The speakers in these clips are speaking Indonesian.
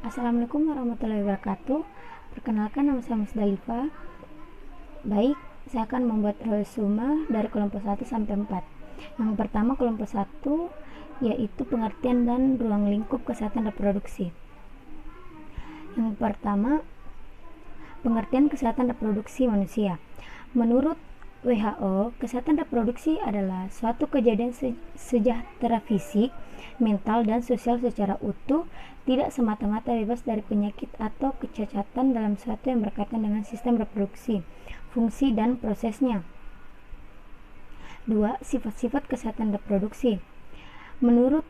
Assalamualaikum warahmatullahi wabarakatuh. Perkenalkan, nama saya Musdalifah. Baik, saya akan membuat resume dari kelompok 1 sampai 4. Yang pertama, kelompok 1 yaitu pengertian dan ruang lingkup kesehatan reproduksi. Yang pertama, pengertian kesehatan reproduksi manusia. Menurut WHO, kesehatan reproduksi adalah suatu kejadian sejahtera fisik, mental, dan sosial secara utuh, tidak semata-mata bebas dari penyakit atau kecacatan dalam suatu yang berkaitan dengan sistem reproduksi, fungsi, dan prosesnya. 2. Sifat-sifat kesehatan reproduksi. Menurut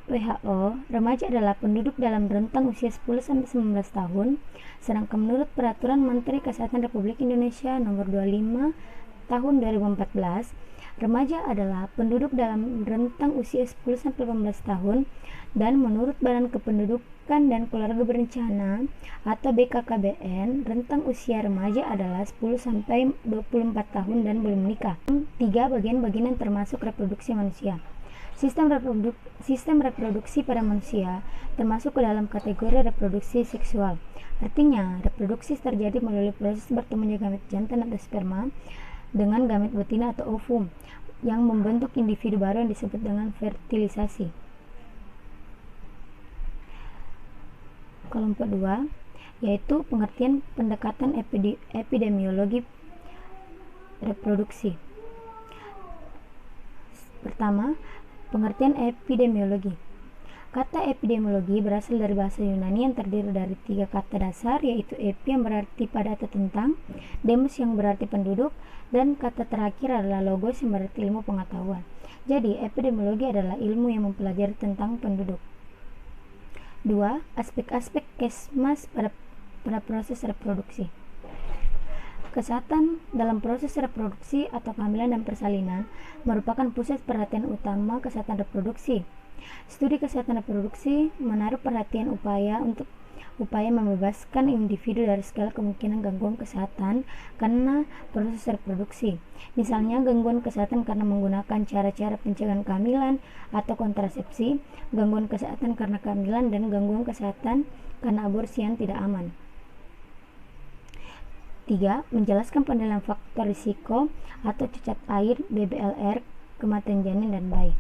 WHO, remaja adalah penduduk dalam rentang usia 10-19 tahun, sedangkan menurut Peraturan Menteri Kesehatan Republik Indonesia Nomor 25 Tahun 2014, remaja adalah penduduk dalam rentang usia 10-18 tahun, dan menurut Badan Kependudukan dan Keluarga Berencana atau BKKBN, rentang usia remaja adalah 10-24 tahun dan belum menikah. 3. Bagian-bagian termasuk reproduksi manusia. Sistem reproduksi pada manusia termasuk ke dalam kategori reproduksi seksual. Artinya, reproduksi terjadi melalui proses bertemunya gamet jantan atau sperma dengan gamet betina atau ovum yang membentuk individu baru yang disebut dengan fertilisasi. Kelompok 2 yaitu pengertian pendekatan epidemiologi reproduksi. Pertama, pengertian epidemiologi. Kata epidemiologi berasal dari bahasa Yunani yang terdiri dari 3 kata dasar, yaitu epi yang berarti pada atau tentang, demos yang berarti penduduk, dan kata terakhir adalah logos yang berarti ilmu pengetahuan. Jadi, epidemiologi adalah ilmu yang mempelajari tentang penduduk. 2. Aspek-aspek kesmas pada proses reproduksi. Kesehatan dalam proses reproduksi atau kehamilan dan persalinan merupakan pusat perhatian utama kesehatan reproduksi. Studi kesehatan reproduksi menaruh perhatian upaya membebaskan individu dari segala kemungkinan gangguan kesehatan karena proses reproduksi. Misalnya gangguan kesehatan karena menggunakan cara-cara pencegahan kehamilan atau kontrasepsi, gangguan kesehatan karena kehamilan, dan gangguan kesehatan karena aborsi yang tidak aman. 3. Menjelaskan penilaian faktor risiko atau cacat air BBLR kematian janin dan bayi.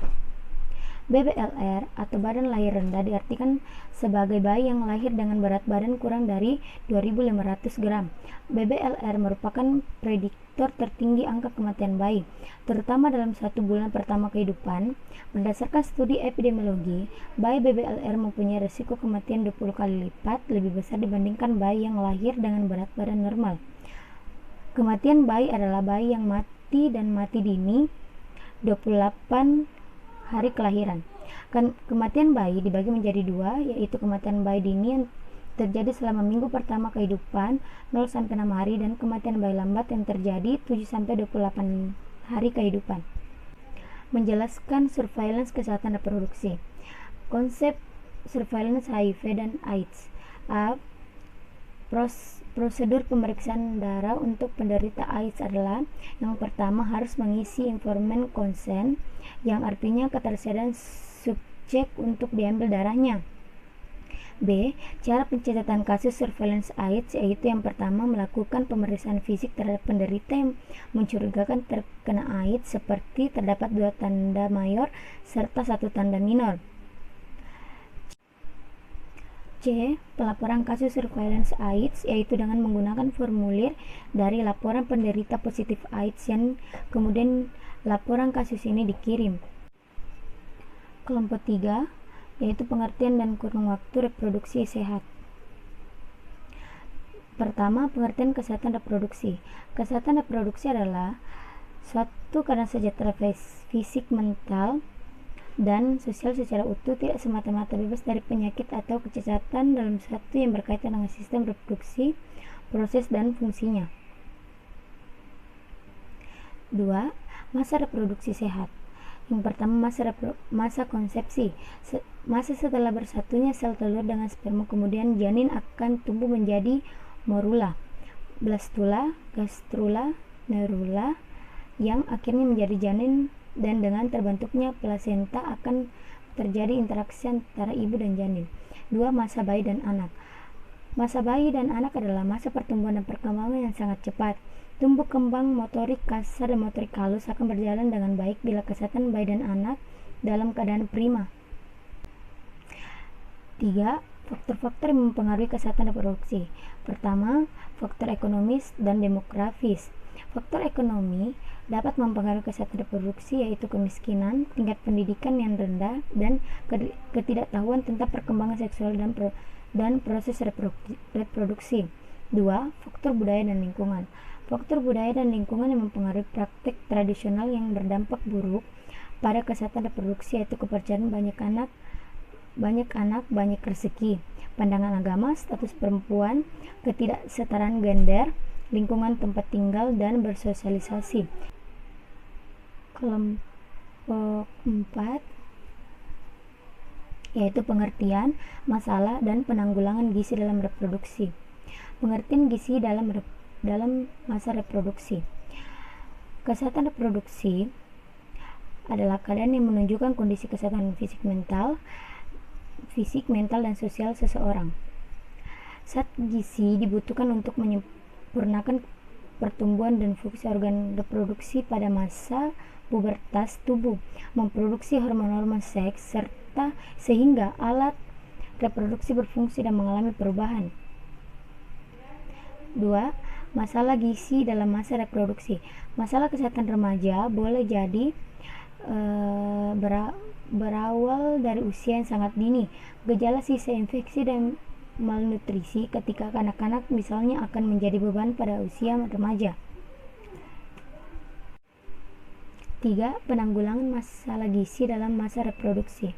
BBLR atau badan lahir rendah diartikan sebagai bayi yang lahir dengan berat badan kurang dari 2.500 gram. BBLR merupakan prediktor tertinggi angka kematian bayi, terutama dalam 1 bulan pertama kehidupan. Berdasarkan studi epidemiologi, bayi BBLR mempunyai risiko kematian 20 kali lipat lebih besar dibandingkan bayi yang lahir dengan berat badan normal. Kematian bayi adalah bayi yang mati dan mati dini 28 hari kelahiran. Kematian bayi dibagi menjadi 2, yaitu kematian bayi dini yang terjadi selama minggu pertama kehidupan 0-6 hari, dan kematian bayi lambat yang terjadi 7-28 hari kehidupan. Menjelaskan surveillance kesehatan reproduksi. Konsep surveillance HIV dan AIDS. Prosedur pemeriksaan darah untuk penderita AIDS adalah: yang pertama, harus mengisi informan consent, yang artinya ketersediaan subjek untuk diambil darahnya. B. Cara pencatatan kasus surveillance AIDS, yaitu yang pertama, melakukan pemeriksaan fisik terhadap penderita yang mencurigakan terkena AIDS, seperti terdapat 2 tanda mayor serta 1 tanda minor. C. Pelaporan kasus surveillance AIDS, yaitu dengan menggunakan formulir dari laporan penderita positif AIDS yang kemudian laporan kasus ini dikirim. Kelompok 3 yaitu pengertian dan kurun waktu reproduksi sehat. Pertama, pengertian kesehatan reproduksi. Kesehatan reproduksi adalah suatu keadaan sejahtera fisik, mental, dan sosial secara utuh, tidak semata-mata bebas dari penyakit atau kecacatan dalam suatu yang berkaitan dengan sistem reproduksi, proses, dan fungsinya. 2. Masa reproduksi sehat. Yang pertama, masa konsepsi. Masa setelah bersatunya sel telur dengan sperma, kemudian janin akan tumbuh menjadi morula, blastula, gastrula, neurula, yang akhirnya menjadi janin, dan dengan terbentuknya plasenta akan terjadi interaksi antara ibu dan janin. 2. Masa bayi dan anak. Masa bayi dan anak adalah masa pertumbuhan dan perkembangan yang sangat cepat. Tumbuh kembang motorik kasar dan motorik halus akan berjalan dengan baik bila kesehatan bayi dan anak dalam keadaan prima. 3. Faktor-faktor yang mempengaruhi kesehatan reproduksi. Pertama, faktor ekonomis dan demografis. Faktor ekonomi dapat mempengaruhi kesehatan reproduksi, yaitu kemiskinan, tingkat pendidikan yang rendah, dan ketidaktahuan tentang perkembangan seksual dan proses reproduksi. 2. Faktor budaya dan lingkungan. Faktor budaya dan lingkungan yang mempengaruhi praktik tradisional yang berdampak buruk pada kesehatan reproduksi, yaitu kepercayaan banyak anak, banyak rezeki, pandangan agama, status perempuan, ketidaksetaraan gender, lingkungan tempat tinggal, dan bersosialisasi. Kelompok 4 yaitu pengertian, masalah, dan penanggulangan gizi dalam reproduksi. Pengertian gizi dalam masa reproduksi. Kesehatan reproduksi adalah keadaan yang menunjukkan kondisi kesehatan fisik, mental, dan sosial seseorang. Zat gizi dibutuhkan untuk menyempurnakan pertumbuhan dan fungsi organ reproduksi pada masa pubertas tubuh, memproduksi hormon-hormon seks, serta sehingga alat reproduksi berfungsi dan mengalami perubahan. 2. Masalah gizi dalam masa reproduksi. Masalah kesehatan remaja boleh jadi berawal dari usia yang sangat dini. Gejala sisa infeksi dan malnutrisi ketika anak-anak misalnya akan menjadi beban pada usia remaja. 3. Penanggulangan masalah gizi dalam masa reproduksi.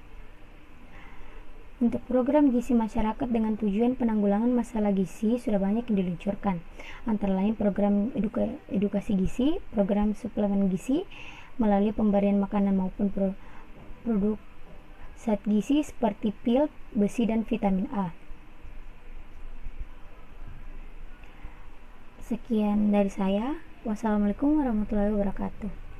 Untuk program gizi masyarakat dengan tujuan penanggulangan masalah gizi sudah banyak yang diluncurkan, antara lain program edukasi gizi, program suplemen gizi melalui pemberian makanan maupun produk zat gizi seperti pil, besi, dan vitamin A. Sekian dari saya. Wassalamualaikum warahmatullahi wabarakatuh.